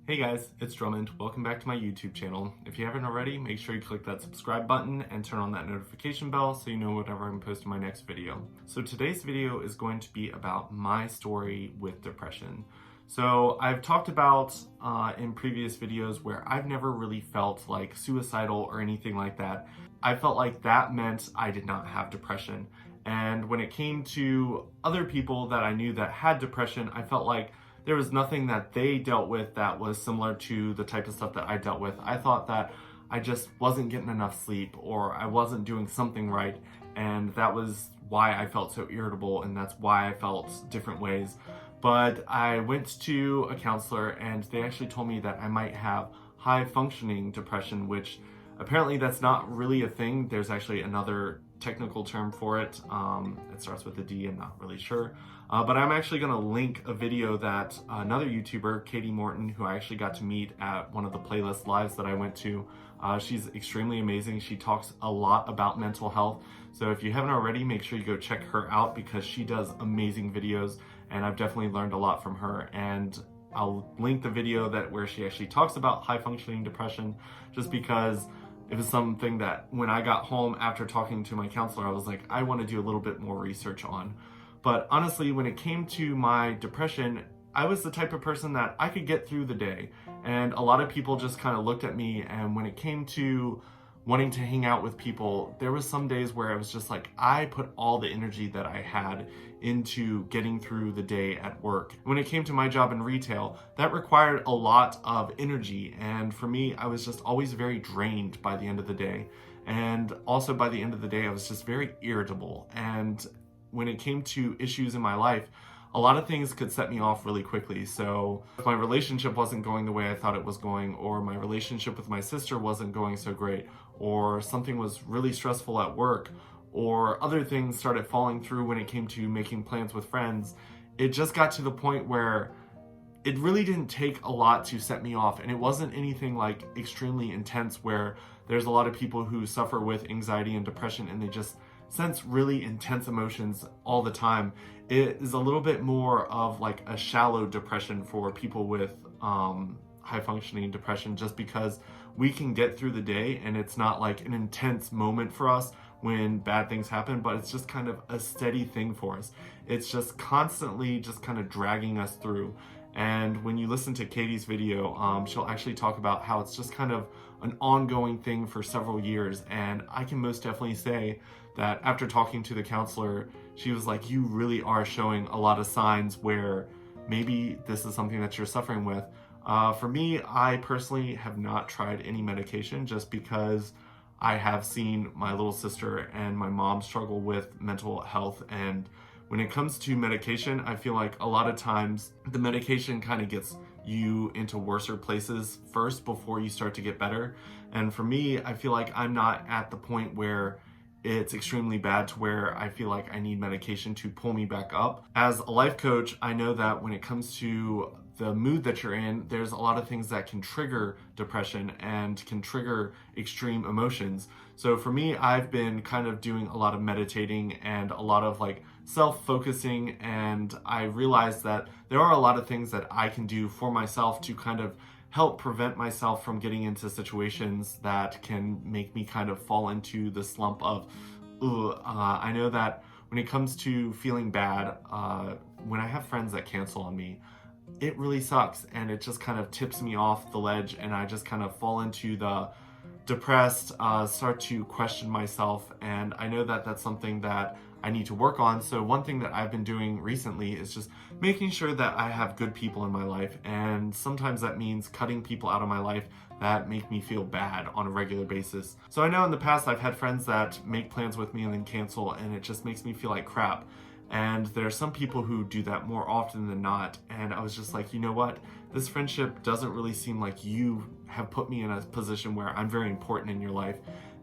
Hey guys, it's Drummond. Welcome back to my YouTube channel. If you haven't already, make sure you click that subscribe button and turn on that notification bell so you know whenever I'm posting my next video. So today's video is going to be about my story with depression. So I've talked about in previous videos where I've never really felt like suicidal or anything like that. I felt like that meant I did not have depression. And when it came to other people that I knew that had depression, I felt like there was nothing that they dealt with that was similar to the type of stuff that I dealt with. I thought that I just wasn't getting enough sleep or I wasn't doing something right, and that was why I felt so irritable, and that's why I felt different ways. But I went to a counselor and they actually told me that I might have high functioning depression, which apparently that's not really a thing. There's actually another technical term for it. It starts with a D, I'm not really sure. But I'm actually going to link a video that another YouTuber, Morton, who I actually got to meet at one of the playlist lives that I went to. She's extremely amazing. She talks a lot about mental health. So if you haven't already, make sure you go check her out because she does amazing videos, and I've definitely learned a lot from her. And I'll link the video where she actually talks about high functioning depression, just because it was something that when I got home after talking to my counselor, I was like, I want to do a little bit more research on. But honestly, when it came to my depression, I was the type of person that I could get through the day. And a lot of people just kind of looked at me, and when it came to wanting to hang out with people, there was some days where I was just like, I put all the energy that I had into getting through the day at work. When it came to my job in retail, that required a lot of energy. And for me, I was just always very drained by the end of the day. And also by the end of the day, I was just very irritable. And when it came to issues in my life, a lot of things could set me off really quickly. So if my relationship wasn't going the way I thought it was going, or my relationship with my sister wasn't going so great, or something was really stressful at work, or other things started falling through when it came to making plans with friends, it just got to the point where it really didn't take a lot to set me off. And it wasn't anything like extremely intense where there's a lot of people who suffer with anxiety and depression and they just sense really intense emotions all the time. It is a little bit more of like a shallow depression for people with high functioning depression, just because we can get through the day and it's not like an intense moment for us when bad things happen, but it's just kind of a steady thing for us. It's just constantly just kind of dragging us through. And when you listen to Katie's video, she'll actually talk about how it's just kind of an ongoing thing for several years. And I can most definitely say that after talking to the counselor, she was like, you really are showing a lot of signs where maybe this is something that you're suffering with. For me, I personally have not tried any medication just because I have seen my little sister and my mom struggle with mental health. And when it comes to medication, I feel like a lot of times the medication kind of gets you into worser places first before you start to get better. And for me, I feel like I'm not at the point where it's extremely bad to where I feel like I need medication to pull me back up. As a life coach, I know that when it comes to the mood that you're in, there's a lot of things that can trigger depression and can trigger extreme emotions. So for me, I've been kind of doing a lot of meditating and a lot of like self-focusing, and I realized that there are a lot of things that I can do for myself to kind of help prevent myself from getting into situations that can make me kind of fall into the slump of, I know that when it comes to feeling bad, when I have friends that cancel on me, it really sucks, and it just kind of tips me off the ledge, and I just kind of fall into the depressed, start to question myself. And I know that that's something that I need to work on. So one thing that I've been doing recently is just making sure that I have good people in my life. And sometimes that means cutting people out of my life that make me feel bad on a regular basis. So I know in the past I've had friends that make plans with me and then cancel, and it just makes me feel like crap. And there are some people who do that more often than not. And I was just like, you know what? This friendship doesn't really seem like you have put me in a position where I'm very important in your life,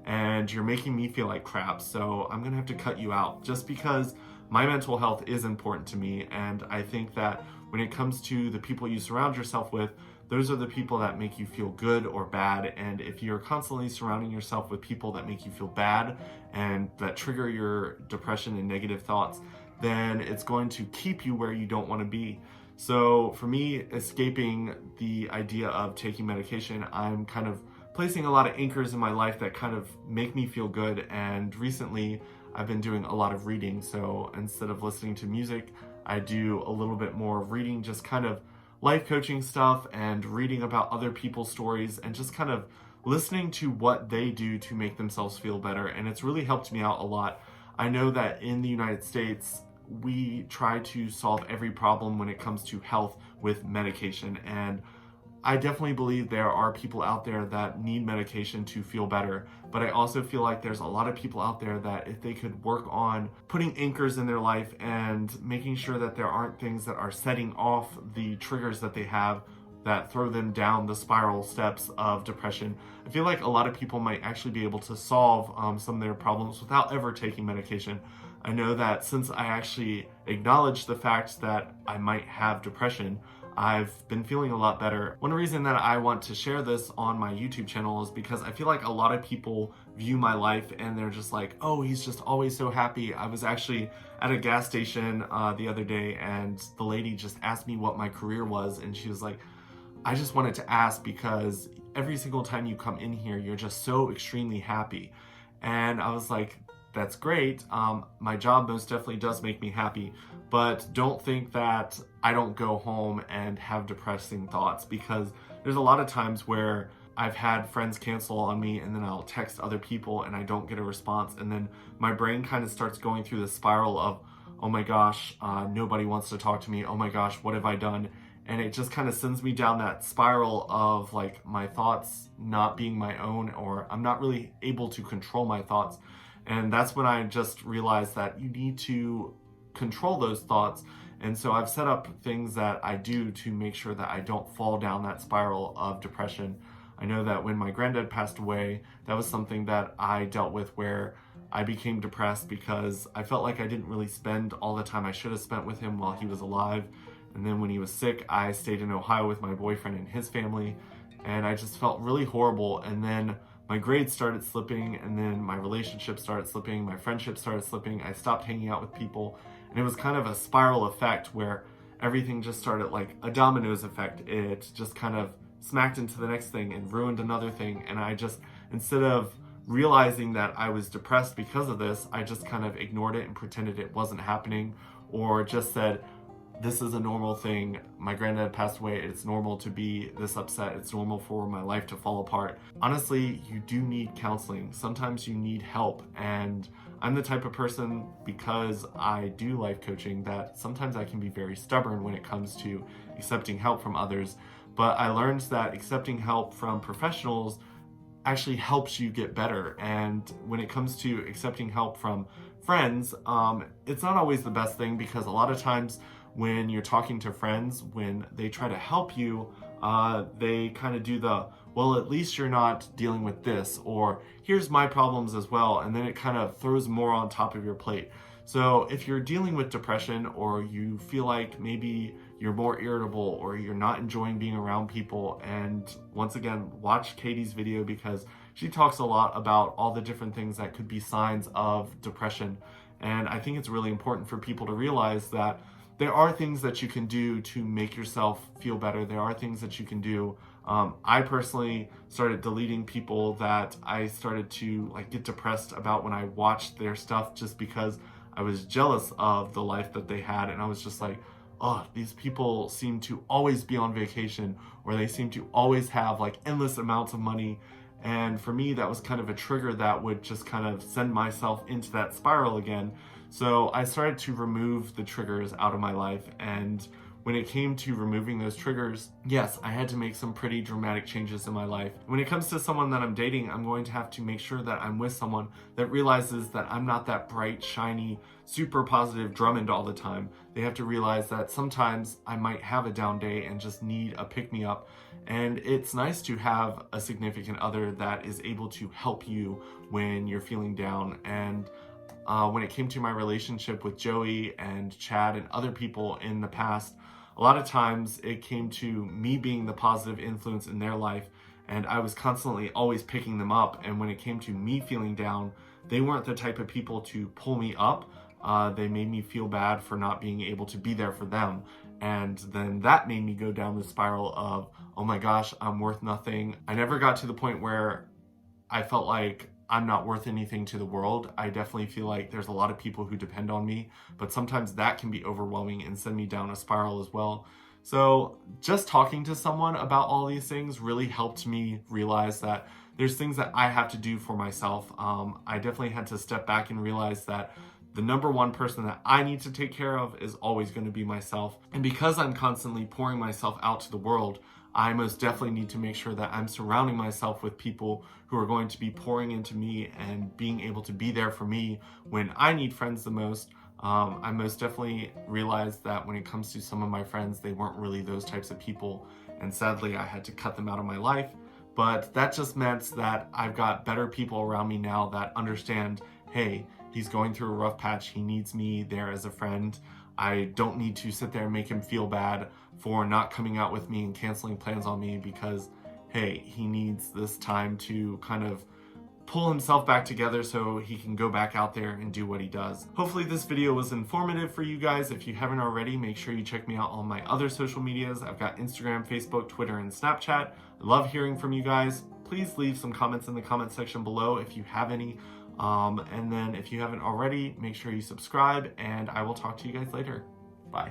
and you're making me feel like crap. So I'm gonna have to cut you out, just because my mental health is important to me. And I think that when it comes to the people you surround yourself with, those are the people that make you feel good or bad. And if you're constantly surrounding yourself with people that make you feel bad and that trigger your depression and negative thoughts, then it's going to keep you where you don't want to be. So for me, escaping the idea of taking medication, I'm kind of placing a lot of anchors in my life that kind of make me feel good. And recently I've been doing a lot of reading. So instead of listening to music, I do a little bit more of reading, just kind of life coaching stuff and reading about other people's stories and just kind of listening to what they do to make themselves feel better. And it's really helped me out a lot. I know that in the United States, we try to solve every problem when it comes to health with medication. And I definitely believe there are people out there that need medication to feel better, but I also feel like there's a lot of people out there that if they could work on putting anchors in their life and making sure that there aren't things that are setting off the triggers that they have that throw them down the spiral steps of depression, I feel like a lot of people might actually be able to solve some of their problems without ever taking medication. I know that since I actually acknowledged the fact that I might have depression, I've been feeling a lot better. One reason that I want to share this on my YouTube channel is because I feel like a lot of people view my life and they're just like, oh, he's just always so happy. I was actually at a gas station the other day and the lady just asked me what my career was, and she was like, I just wanted to ask because every single time you come in here, you're just so extremely happy. And I was like, that's great. My job most definitely does make me happy, but don't think that I don't go home and have depressing thoughts, because there's a lot of times where I've had friends cancel on me and then I'll text other people and I don't get a response. And then my brain kind of starts going through this spiral of, oh my gosh, nobody wants to talk to me. Oh my gosh, what have I done? And it just kind of sends me down that spiral of like my thoughts not being my own, or I'm not really able to control my thoughts. And that's when I just realized that you need to control those thoughts. And so I've set up things that I do to make sure that I don't fall down that spiral of depression. I know that when my granddad passed away, that was something that I dealt with, where I became depressed because I felt like I didn't really spend all the time I should have spent with him while he was alive. And then when he was sick, I stayed in Ohio with my boyfriend and his family, and I just felt really horrible. And then my grades started slipping, and then my relationship started slipping, my friendship started slipping, I stopped hanging out with people, and it was kind of a spiral effect where everything just started like a dominoes effect. It just kind of smacked into the next thing and ruined another thing, and I just, instead of realizing that I was depressed because of this, I just kind of ignored it and pretended it wasn't happening, or just said, this is a normal thing. My granddad passed away. It's normal to be this upset. It's normal for my life to fall apart. Honestly, you do need counseling. Sometimes you need help. And I'm the type of person, because I do life coaching, that sometimes I can be very stubborn when it comes to accepting help from others. But I learned that accepting help from professionals actually helps you get better. And when it comes to accepting help from friends, it's not always the best thing, because a lot of times when you're talking to friends, when they try to help you, they kind of do the, well, at least you're not dealing with this, or here's my problems as well, and then it kind of throws more on top of your plate. So if you're dealing with depression, or you feel like maybe you're more irritable, or you're not enjoying being around people, and once again, watch Katie's video, because she talks a lot about all the different things that could be signs of depression. And I think it's really important for people to realize that there are things that you can do to make yourself feel better. There are things that you can do. I personally started deleting people that I started to like get depressed about when I watched their stuff, just because I was jealous of the life that they had. And I was just like, oh, these people seem to always be on vacation, or they seem to always have like endless amounts of money. And for me, that was kind of a trigger that would just kind of send myself into that spiral again. So I started to remove the triggers out of my life. And when it came to removing those triggers, yes, I had to make some pretty dramatic changes in my life. When it comes to someone that I'm dating, I'm going to have to make sure that I'm with someone that realizes that I'm not that bright, shiny, super positive Drummond all the time. They have to realize that sometimes I might have a down day and just need a pick-me-up. And it's nice to have a significant other that is able to help you when you're feeling down. And when it came to my relationship with Joey and Chad and other people in the past, a lot of times it came to me being the positive influence in their life, and I was constantly always picking them up. And when it came to me feeling down, they weren't the type of people to pull me up. They made me feel bad for not being able to be there for them. And then that made me go down the spiral of, oh my gosh, I'm worth nothing. I never got to the point where I felt like I'm not worth anything to the world. I definitely feel like there's a lot of people who depend on me, but sometimes that can be overwhelming and send me down a spiral as well. So just talking to someone about all these things really helped me realize that there's things that I have to do for myself. I definitely had to step back and realize that the number one person that I need to take care of is always going to be myself. And because I'm constantly pouring myself out to the world, I most definitely need to make sure that I'm surrounding myself with people who are going to be pouring into me and being able to be there for me when I need friends the most. I most definitely realized that when it comes to some of my friends, they weren't really those types of people. And sadly, I had to cut them out of my life. But that just meant that I've got better people around me now that understand, hey, he's going through a rough patch. He needs me there as a friend. I don't need to sit there and make him feel bad for not coming out with me and canceling plans on me because, hey, he needs this time to kind of pull himself back together so he can go back out there and do what he does. Hopefully this video was informative for you guys. If you haven't already, make sure you check me out on my other social medias. I've got Instagram, Facebook, Twitter, and Snapchat. I love hearing from you guys. Please leave some comments in the comment section below if you have any. And then if you haven't already, make sure you subscribe, and I will talk to you guys later. Bye.